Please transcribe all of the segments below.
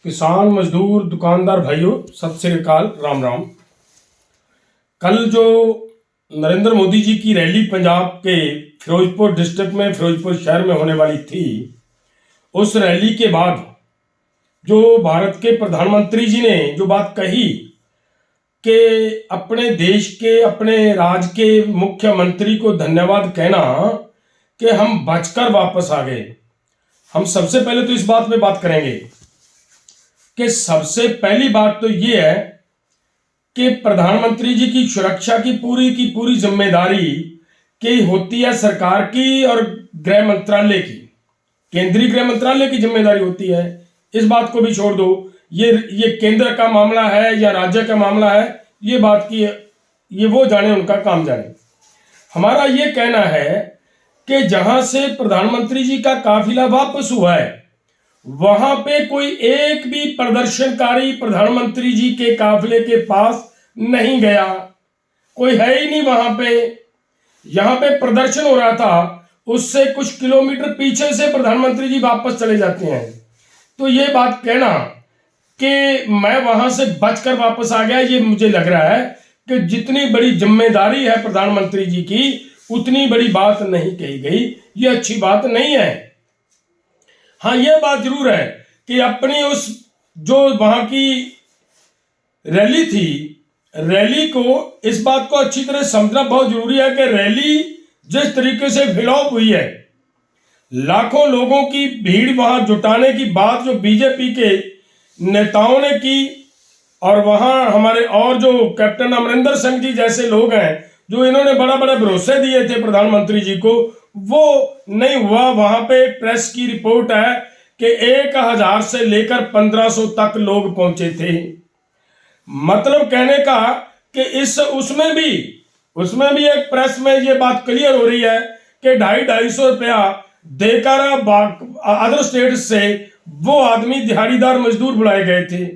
किसान मजदूर दुकानदार भाइयों, सत श्री अकाल, राम राम। कल जो नरेंद्र मोदी जी की रैली पंजाब के फिरोजपुर डिस्ट्रिक्ट में, फिरोजपुर शहर में होने वाली थी, उस रैली के बाद जो भारत के प्रधानमंत्री जी ने जो बात कही कि अपने देश के, अपने राज्य के मुख्यमंत्री को धन्यवाद कहना कि हम बचकर वापस आ गए। हम सबसे पहले तो इस बात पे बात करेंगे कि सबसे पहली बात तो ये है कि प्रधानमंत्री जी की सुरक्षा की पूरी जिम्मेदारी की होती है सरकार की और गृह मंत्रालय की, केंद्रीय गृह मंत्रालय की जिम्मेदारी होती है। इस बात को भी छोड़ दो, ये केंद्र का मामला है या राज्य का मामला है, ये बात की ये वो जाने, उनका काम जाने। हमारा ये कहना है कि जहां से प्रधानमंत्री जी का काफिला वापस हुआ है, वहां पे कोई एक भी प्रदर्शनकारी प्रधानमंत्री जी के काफिले के पास नहीं गया, कोई है ही नहीं वहां पे। यहां पे प्रदर्शन हो रहा था, उससे कुछ किलोमीटर पीछे से प्रधानमंत्री जी वापस चले जाते हैं। तो ये बात कहना कि मैं वहां से बचकर वापस आ गया, ये मुझे लग रहा है कि जितनी बड़ी जिम्मेदारी है प्रधानमंत्री जी की, उतनी बड़ी बात नहीं कही गई। ये अच्छी बात नहीं है। हाँ, यह बात जरूर है कि अपनी उस जो वहां की रैली थी, रैली को, इस बात को अच्छी तरह समझना बहुत जरूरी है कि रैली जिस तरीके से फिलॉप हुई है, लाखों लोगों की भीड़ वहां जुटाने की बात जो बीजेपी के नेताओं ने की, और वहां हमारे और जो कैप्टन अमरिंदर सिंह जी जैसे लोग हैं जो इन्होंने बड़ा बड़ा भरोसे दिए थे प्रधानमंत्री जी को, वो नहीं हुआ। वहां पे प्रेस की रिपोर्ट है कि 1000 से लेकर 1500 तक लोग पहुंचे थे। मतलब कहने का कि उसमें भी एक प्रेस में ये बात क्लियर हो रही है कि 250-250 रुपया देकर अदर स्टेट से वो आदमी दिहाड़ीदार मजदूर बुलाए गए थे।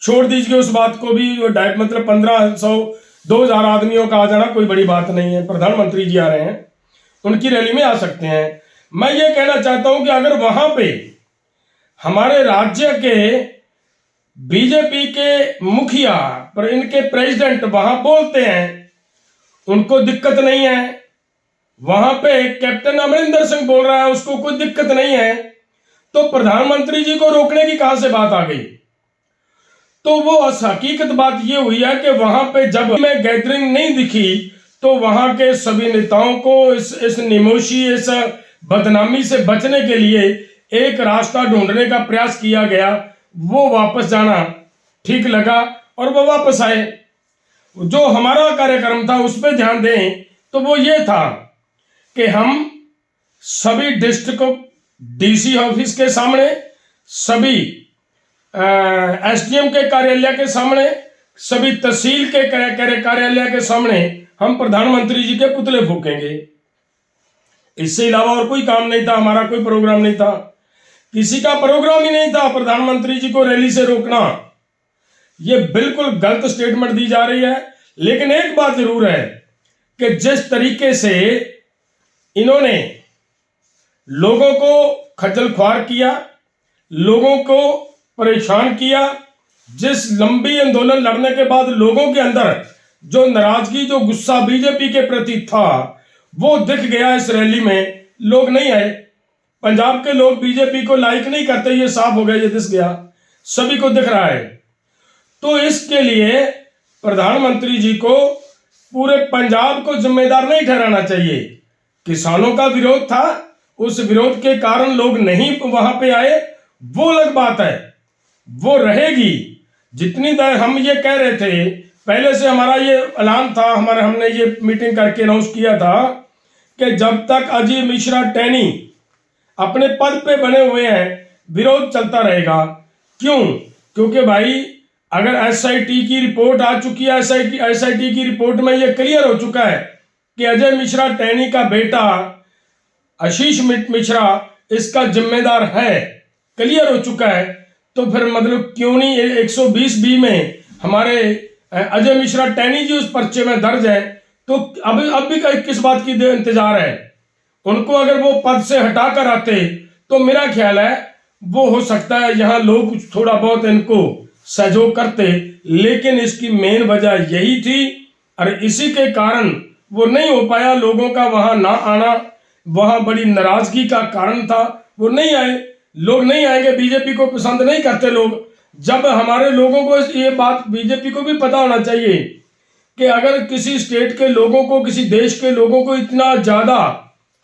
छोड़ दीजिए उस बात को भी, मतलब 1500-2000 आदमियों का आ जाना कोई बड़ी बात नहीं है। प्रधानमंत्री जी आ रहे हैं, उनकी रैली में आ सकते हैं। मैं ये कहना चाहता हूं कि अगर वहां पे हमारे राज्य के बीजेपी के मुखिया पर इनके प्रेसिडेंट वहां बोलते हैं, उनको दिक्कत नहीं है, वहां पे कैप्टन अमरिंदर सिंह बोल रहा है, उसको कोई दिक्कत नहीं है, तो प्रधानमंत्री जी को रोकने की कहां से बात आ गई? तो वो हकीकत बात ये हुई है कि वहां पे जब में गैदरिंग नहीं दिखी, तो वहां के सभी नेताओं को इस निमोशी, इस बदनामी से बचने के लिए एक रास्ता ढूंढने का प्रयास किया गया। वो वापस जाना ठीक लगा और वो वापस आए। जो हमारा कार्यक्रम था उस पर ध्यान दें तो वो ये था कि हम सभी डिस्ट्रिक्ट डीसी ऑफिस के सामने, सभी एसडीएम के कार्यालय के सामने, सभी तहसील के कार्यालय के सामने हम प्रधानमंत्री जी के पुतले फूकेंगे। इससे अलावा और कोई काम नहीं था, हमारा कोई प्रोग्राम नहीं था, किसी का प्रोग्राम ही नहीं था प्रधानमंत्री जी को रैली से रोकना। यह बिल्कुल गलत स्टेटमेंट दी जा रही है। लेकिन एक बात जरूर है कि जिस तरीके से इन्होंने लोगों को खज्जल ख्वार किया, लोगों को परेशान किया, जिस लंबी आंदोलन लड़ने के बाद लोगों के अंदर जो नाराजगी, जो गुस्सा बीजेपी के प्रति था, वो दिख गया इस रैली में। लोग नहीं आए, पंजाब के लोग बीजेपी को लाइक नहीं करते, ये साफ हो गया, ये दिख गया, सभी को दिख रहा है। तो इसके लिए प्रधानमंत्री जी को पूरे पंजाब को जिम्मेदार नहीं ठहराना चाहिए। किसानों का विरोध था, उस विरोध के कारण लोग नहीं वहां पे आए, वो अलग बात है, वो रहेगी। जितनी देर हम ये कह रहे थे, पहले से हमारा ये ऐलान था, हमने ये मीटिंग करके अनाउंस किया था कि जब तक अजय मिश्रा टैनी अपने पद पे बने हुए हैं, विरोध चलता रहेगा। क्यों? क्योंकि भाई अगर एसआईटी की रिपोर्ट आ चुकी है, एसआईटी की रिपोर्ट में यह क्लियर हो चुका है कि अजय मिश्रा टैनी का बेटा आशीष मिश्रा इसका जिम्मेदार है, क्लियर हो चुका है, तो फिर मतलब क्यों नहीं 120B में हमारे अजय मिश्रा टैनी जी उस पर्चे में दर्ज है। तो अब भी किस बात की इंतजार है? उनको अगर वो पद से हटाकर आते तो मेरा ख्याल है वो हो सकता है यहाँ लोग थोड़ा बहुत इनको सहयोग करते, लेकिन इसकी मेन वजह यही थी और इसी के कारण वो नहीं हो पाया। लोगों का वहां ना आना वहां बड़ी नाराजगी का कारण था, वो नहीं आए। लोग नहीं आएंगे, बीजेपी को पसंद नहीं करते लोग। जब हमारे लोगों को ये बात बीजेपी को भी पता होना चाहिए कि अगर किसी स्टेट के लोगों को, किसी देश के लोगों को इतना ज्यादा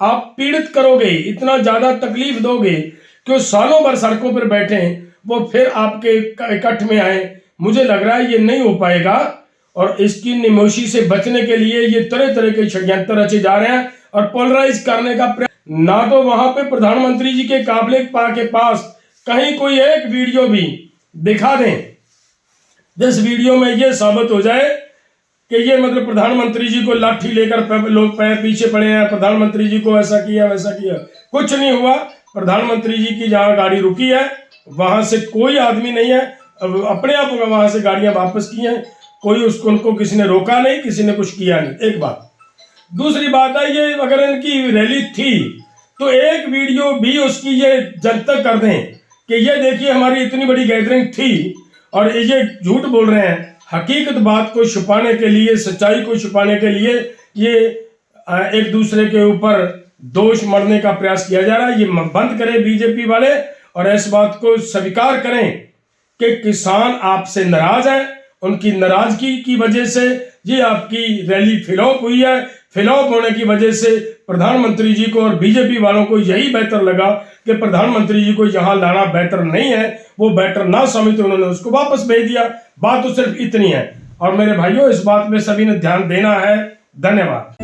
आप पीड़ित करोगे, इतना ज्यादा तकलीफ दोगे कि वो सालों भर सड़कों पर बैठे हैं, वो फिर आपके इकट्ठ में आए, मुझे लग रहा है ये नहीं हो पाएगा। और इसकी निमोशी से बचने के लिए ये तरह तरह के षड्यंत्र रचे जा रहे हैं और पोलराइज करने का प्रयास। ना तो वहां पे प्रधानमंत्री जी के काबिले के पास कहीं कोई एक वीडियो भी दिखा दें जिस वीडियो में ये साबित हो जाए कि ये मतलब प्रधानमंत्री जी को लाठी लेकर लोग पैर पीछे पड़े हैं, प्रधानमंत्री जी को ऐसा किया वैसा किया। कुछ नहीं हुआ। प्रधानमंत्री जी की जहां गाड़ी रुकी है वहां से कोई आदमी नहीं है, अपने आप वहां से गाड़ियां वापस की हैं, कोई उसको उनको किसी ने रोका नहीं, किसी ने कुछ किया नहीं। एक बात। दूसरी बात है, ये अगर इनकी रैली थी तो एक वीडियो भी उसकी ये जनतक कर दें कि ये देखिए हमारी इतनी बड़ी गैदरिंग थी और ये झूठ बोल रहे हैं। हकीकत बात को छुपाने के लिए, सच्चाई को छुपाने के लिए ये एक दूसरे के ऊपर दोष मढ़ने का प्रयास किया जा रहा है। ये बंद करें बीजेपी वाले और इस बात को स्वीकार करें कि किसान आपसे नाराज हैं, उनकी नाराजगी की वजह से ये आपकी रैली फ्लॉप हुई है। फ्लॉप होने की वजह से प्रधानमंत्री जी को और बीजेपी वालों को यही बेहतर लगा कि प्रधानमंत्री जी को यहां लाना बेहतर नहीं है, वो बेटर ना समझते उन्होंने उसको वापस भेज दिया। बात तो सिर्फ इतनी है। और मेरे भाइयों, इस बात में सभी ने ध्यान देना है। धन्यवाद।